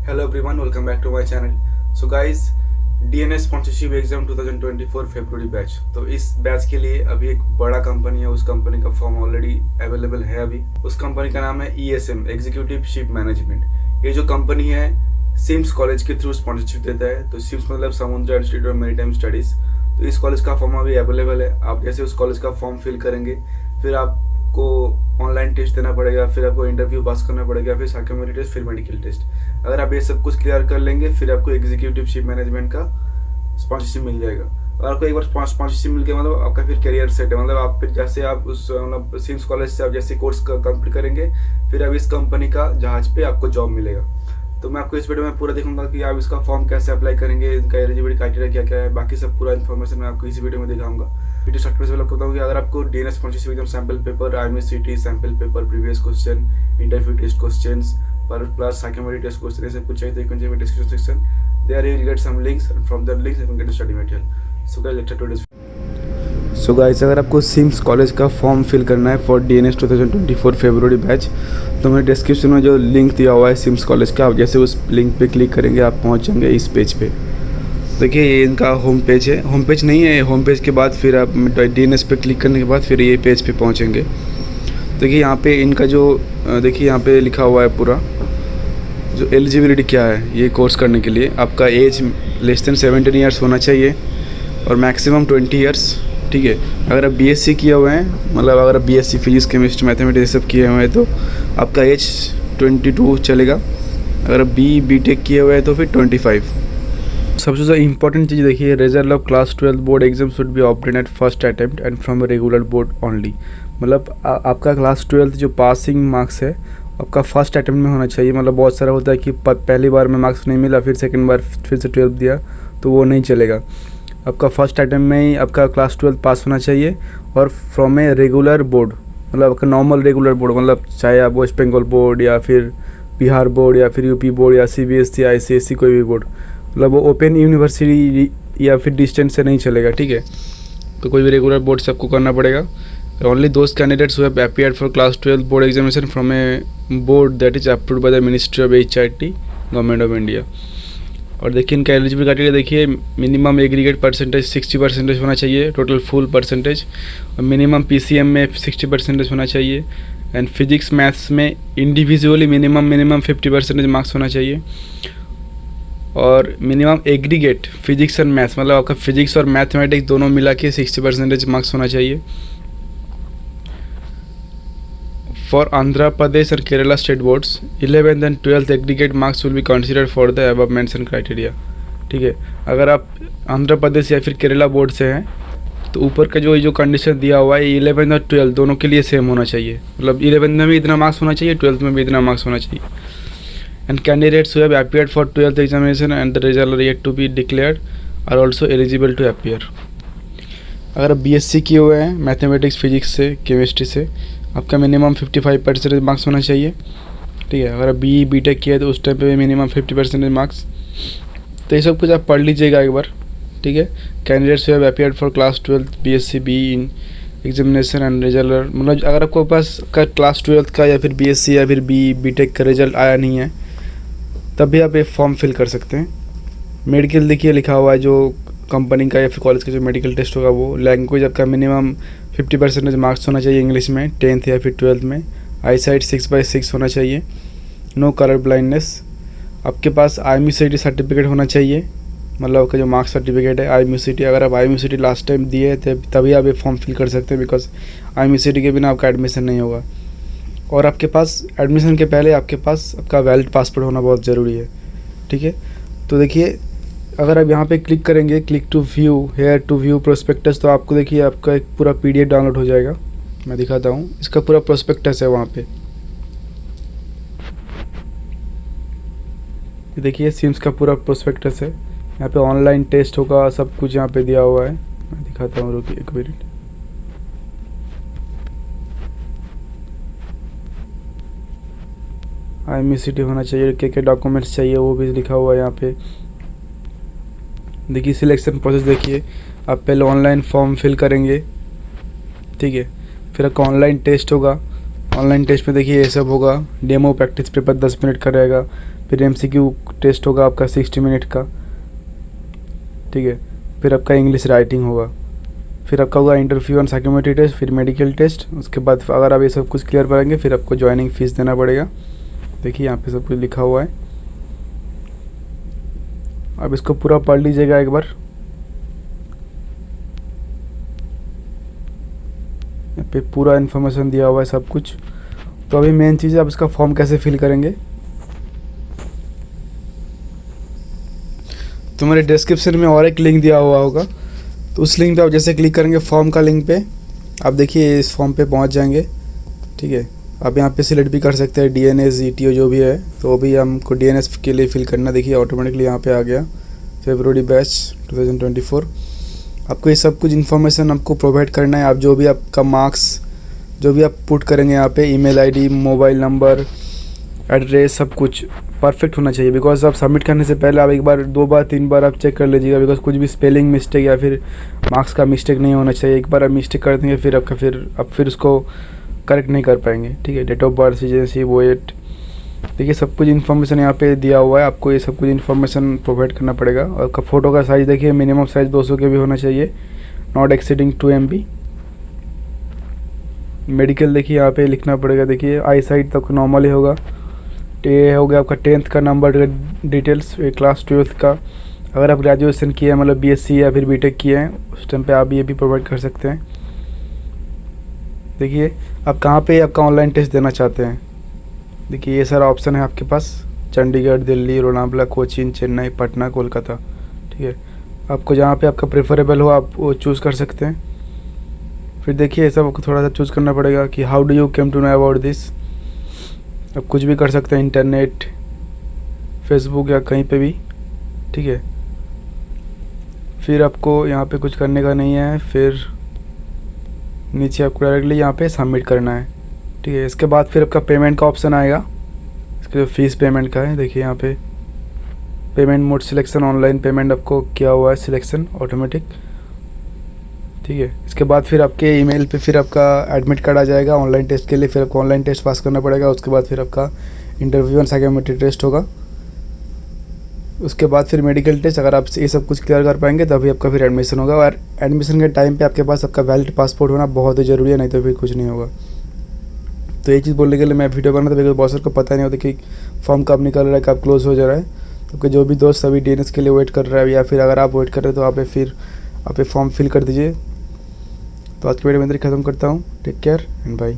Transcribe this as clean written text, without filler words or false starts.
Hello everyone, welcome back to my channel. So guys, DNS sponsorship exam 2024 February batch. तो इस batch के लिए अभी एक बड़ा कंपनी है, उस कंपनी का फॉर्म ऑलरेडी अवेलेबल है। अभी उस कंपनी का नाम है ESM, एग्जीक्यूटिव शिप मैनेजमेंट। ये जो कंपनी है सिम्स कॉलेज के थ्रू स्पॉन्सरशिप देता है। तो सिम्स मतलब समुद्र इंस्टीट्यूट ऑफ मैरीटाइम स्टडीज। तो इस कॉलेज का फॉर्म अभी अवेलेबल है। आप जैसे उस कॉलेज का फॉर्म फिल करेंगे, फिर आपको ऑनलाइन टेस्ट देना पड़ेगा, फिर आपको इंटरव्यू पास करना पड़ेगा, फिर साइकोमेट्री टेस्ट, फिर मेडिकल टेस्ट। अगर आप ये सब कुछ क्लियर कर लेंगे, फिर आपको एग्जीक्यूटिव शिप मैनेजमेंट का स्पॉन्सरशिप मिल जाएगा। और आपको एक बार स्पॉन्सरशिप मिल गया मतलब आपका फिर करियर सेट है। मतलब आप फिर जैसे आप उस मतलब सिम्स कॉलेज से आप जैसे कोर्स कंप्लीट करेंगे, फिर अब इस कंपनी का जहाज पे आपको जॉब मिलेगा। तो मैं आपको इस वीडियो में पूरा दिखाऊंगा कि आप इसका फॉर्म कैसे अप्लाई करेंगे, इनका एलिजिबिलिटी क्राइटेरिया क्या क्या है, बाकी सब पूरा इन्फॉर्मेशन मैं आपको इसी वीडियो में दिखाऊंगा। वीडियो स्टार्ट करने से पहले बताऊँ कि अगर आपको DNS sponsorship exam sample paper, IMCT sample paper, previous question, interview test questions पर प्लस साइकोमेट्री टेस्ट क्वेश्चन ये सब कुछ चाहिए तो you can check my description section. There you will get some links and from the links you can get study material. So guys, let's start today's video. So guys, अगर आपको CIMS college का form fill करना है for DNS 2024 February batch, तो मैंने description में जो link दिया हुआ है सिम्स कॉलेज का, आप जैसे उस लिंक पे क्लिक करेंगे आप पहुंच जाएंगे इस पेज पे। देखिए ये इनका होम पेज है। होम पेज नहीं है, होम पेज के बाद फिर आप DNS पे क्लिक करने के बाद फिर ये पेज पे पहुंचेंगे। देखिए यहाँ पे इनका जो देखिए यहाँ पे लिखा हुआ है पूरा जो एलिजिबिलिटी क्या है ये कोर्स करने के लिए। आपका एज लेस देन 17 ईयर्स होना चाहिए और मैक्सिमम 20 ईयर्स। ठीक है, अगर आप BSc किए हुए हैं, मतलब अगर आप BSc फिजिक्स केमिस्ट्री मैथमेटिक्स सब किए हुए हैं तो आपका एज 22 चलेगा। अगर आप BTech किए हुए हैं तो फिर 25। सबसे ज़्यादा इंपॉर्टेंट चीज़ देखिए, result of class 12 board exam should be obtain at first attempt and from regular board only. मतलब आपका क्लास 12 जो पासिंग मार्क्स है आपका फर्स्ट अटेम्प्ट में होना चाहिए। मतलब बहुत सारा होता है कि पहली बार में मार्क्स नहीं मिला, फिर सेकंड बार फिर से 12 दिया, तो वो नहीं चलेगा। आपका फर्स्ट अटेम्प्ट में ही आपका क्लास 12 पास होना चाहिए और फ्रॉम ए रेगुलर बोर्ड, मतलब आपका नॉर्मल रेगुलर बोर्ड, मतलब चाहे आप वेस्ट बंगाल बोर्ड या फिर बिहार बोर्ड या फिर UP बोर्ड या CBSE ICSE कोई भी बोर्ड, मतलब वो ओपन यूनिवर्सिटी या फिर डिस्टेंस से नहीं चलेगा। ठीक है, तो कोई भी रेगुलर बोर्ड से आपको करना पड़ेगा। Only those candidates who have appeared for class 12 board examination from a board that is approved by the Ministry of HRT, Government of India। और देखिए इनका एलिजिबल क्राइटेरिया देखिए, मिनिमम एग्रीगेट परसेंटेज 60% होना चाहिए, टोटल फुल परसेंटेज, और minimum PCM में 60% होना चाहिए, एंड फिजिक्स मैथ्स में इंडिविजुअली मिनिमम 50% मार्क्स होना चाहिए, और minimum aggregate physics and maths मतलब आपका फिजिक्स और मैथमेटिक्स दोनों मिला के 60% मार्क्स होना चाहिए। For Andhra Pradesh and Kerala state boards, 11th and 12th aggregate marks will be considered for the above mentioned criteria। ठीक है, अगर आप आंध्र प्रदेश या फिर केरला बोर्ड से हैं तो ऊपर का जो कंडीशन दिया हुआ है 11th और 12th दोनों के लिए सेम होना चाहिए। मतलब 11th में भी इतना मार्क्स होना चाहिए, 12th में भी इतना मार्क्स होना चाहिए। And candidates who have appeared for 12th examination and the result are yet to be declared are also eligible to appear. अगर आप BSc किए हुए हैं मैथमेटिक्स फिजिक्स से केमिस्ट्री से, आपका मिनिमम 55% मार्क्स होना चाहिए। ठीक है, अगर BTech किया है तो उस टाइम पे मिनिमम 50% मार्क्स। तो ये सब कुछ आप पढ़ लीजिएगा एक बार। ठीक है, candidates have appeared for class 12 BSc BE in examination and result, मतलब अगर आपको पास का क्लास 12 का या फिर BSc या फिर BTech का रिजल्ट आया नहीं है तब भी आप ये फॉर्म फिल कर सकते हैं। मेडिकल देखिए लिखा हुआ है, जो कंपनी का या फिर कॉलेज का जो मेडिकल टेस्ट होगा वो। लैंग्वेज आपका मिनिमम 50% मार्क्स होना चाहिए इंग्लिश में 10th या फिर 12th में। आईसाइट 6/6 होना चाहिए। No colour blindness. आपके पास IMCT सर्टिफिकेट होना चाहिए, मतलब आपका जो मार्क्स सर्टिफिकेट है IMCT। अगर आप IMCT लास्ट टाइम दिए तभी आप ये फॉर्म फिल कर सकते हैं, बिकॉज IMCT के बिना आपका एडमिशन नहीं होगा। और आपके पास एडमिशन के पहले आपके पास आपका वैलिड पासपोर्ट होना बहुत ज़रूरी है। ठीक है, तो देखिए अगर आप यहाँ पे क्लिक करेंगे click to view here to view prospectus, तो आपको देखिए आपका एक पूरा PDF डाउनलोड हो जाएगा। मैं दिखाता हूँ, इसका पूरा प्रोस्पेक्टस है वहाँ पे। देखिए सिम्स का पूरा प्रोस्पेक्टस है, यहाँ पे ऑनलाइन टेस्ट होगा, सब कुछ यहाँ पे दिया हुआ है। मैं दिखाता हूँ, रुकिए एक मिनट। IMCT होना चाहिए, क्या डॉक्यूमेंट्स चाहिए वो भी लिखा हुआ है यहाँ पे। देखिए सिलेक्शन प्रोसेस देखिए, आप पहले ऑनलाइन फॉर्म फिल करेंगे। ठीक है, फिर आपका ऑनलाइन टेस्ट होगा। ऑनलाइन टेस्ट में देखिए ये सब होगा। डेमो प्रैक्टिस पेपर 10 मिनट का रहेगा, फिर MCQ टेस्ट होगा आपका 60 मिनट का, ठीक है। फिर आपका इंग्लिश राइटिंग होगा, फिर आपका होगा इंटरव्यू एंड साइकोमेट्री टेस्ट, फिर मेडिकल टेस्ट। उसके बाद अगर आप ये सब कुछ क्लियर करेंगे फिर आपको ज्वाइनिंग फ़ीस देना पड़ेगा। देखिए यहाँ पे सब कुछ लिखा हुआ है, अब इसको पूरा पढ़ लीजिएगा एक बार। यहाँ पे पूरा इन्फॉर्मेशन दिया हुआ है सब कुछ। तो अभी मेन चीज़ है, आप इसका फॉर्म कैसे फिल करेंगे। तो मेरे डिस्क्रिप्शन में और एक लिंक दिया हुआ होगा, तो उस लिंक पे आप जैसे क्लिक करेंगे फॉर्म का लिंक पे, आप देखिए इस फॉर्म पे पहुंच जाएंगे, ठीक है। आप यहाँ पे सिलेक्ट भी कर सकते हैं DNS ETO जो भी है, तो वो भी हमको DNS के लिए फिल करना। देखिए ऑटोमेटिकली यहाँ पे आ गया फरवरी बैच 2024। आपको ये सब कुछ इन्फॉर्मेशन आपको प्रोवाइड करना है। आप जो भी आपका मार्क्स जो भी आप पुट करेंगे यहाँ पे, email ID, mobile number, address, सब कुछ परफेक्ट होना चाहिए। बिकॉज आप सबमिट करने से पहले आप एक बार 2 बार 3 बार आप चेक कर लीजिएगा, बिकॉज कुछ भी स्पेलिंग मिस्टेक या फिर मार्क्स का मिस्टेक नहीं होना चाहिए। एक बार आप मिस्टेक कर देंगे फिर आप फिर उसको करेक्ट नहीं कर पाएंगे, ठीक है। Date of birth, agency, vote, देखिए सब कुछ इन्फॉर्मेशन यहाँ पे दिया हुआ है। आपको ये सब कुछ इन्फॉर्मेशन प्रोवाइड करना पड़ेगा। और फ़ोटो का साइज़ देखिए मिनिमम साइज़ 200 के भी होना चाहिए, नॉट एक्सीडिंग 2 MB। मेडिकल देखिए यहाँ पे लिखना पड़ेगा। देखिए आई साइट तक नॉर्मल ही होगा। ये हो गया आपका 10th का नंबर डिटेल्स, क्लास 12th का। अगर आप ग्रेजुएशन किए हैं, मतलब BSc या फिर BTech किए हैं, उस टाइम पे आप ये भी प्रोवाइड कर सकते हैं। देखिए आप कहाँ पे आपका ऑनलाइन टेस्ट देना चाहते हैं। देखिए ये सारा ऑप्शन है आपके पास, चंडीगढ़, दिल्ली, लोनावला, कोचीन, चेन्नई, पटना, कोलकाता, ठीक है। आपको जहाँ पे आपका प्रेफरेबल हो आप वो चूज़ कर सकते हैं। फिर देखिए ये सब आपको थोड़ा सा चूज़ करना पड़ेगा कि how do you came to know about this. आप कुछ भी कर सकते हैं, इंटरनेट, फेसबुक या कहीं पे भी, ठीक है। फिर आपको यहाँ पे कुछ करने का नहीं है। फिर नीचे आपको डायरेक्टली यहाँ पे सबमिट करना है, ठीक है। इसके बाद फिर आपका पेमेंट का ऑप्शन आएगा। इसके जो फीस पेमेंट का है, देखिए यहाँ पे payment mode selection, online payment आपको किया हुआ है सिलेक्शन ऑटोमेटिक, ठीक है। इसके बाद फिर आपके ईमेल पे फिर आपका एडमिट कार्ड आ जाएगा ऑनलाइन टेस्ट के लिए। फिर आपको ऑनलाइन टेस्ट पास करना पड़ेगा। उसके बाद फिर आपका इंटरव्यू एंड साइकोमेट्री टेस्ट होगा। उसके बाद फिर मेडिकल टेस्ट। अगर आप ये सब कुछ क्लियर कर पाएंगे तभी आपका फिर एडमिशन होगा। और एडमिशन के टाइम पे आपके पास आपका वैलिड पासपोर्ट होना बहुत ही ज़रूरी है, नहीं तो फिर कुछ नहीं होगा। तो ये चीज़ बोलने के लिए मैं वीडियो बना था, बिकॉज बहुत को पता नहीं होता कि फॉर्म कब निकल रहा है, कब क्लोज हो जा रहा है। तो जो भी दोस्त अभी DNS के लिए वेट कर रहा है, या फिर अगर आप वेट कर रहे हो तो आप फॉर्म फिल कर दीजिए। तो आज की वीडियो में इधर खत्म करता हूँ। Take care and bye.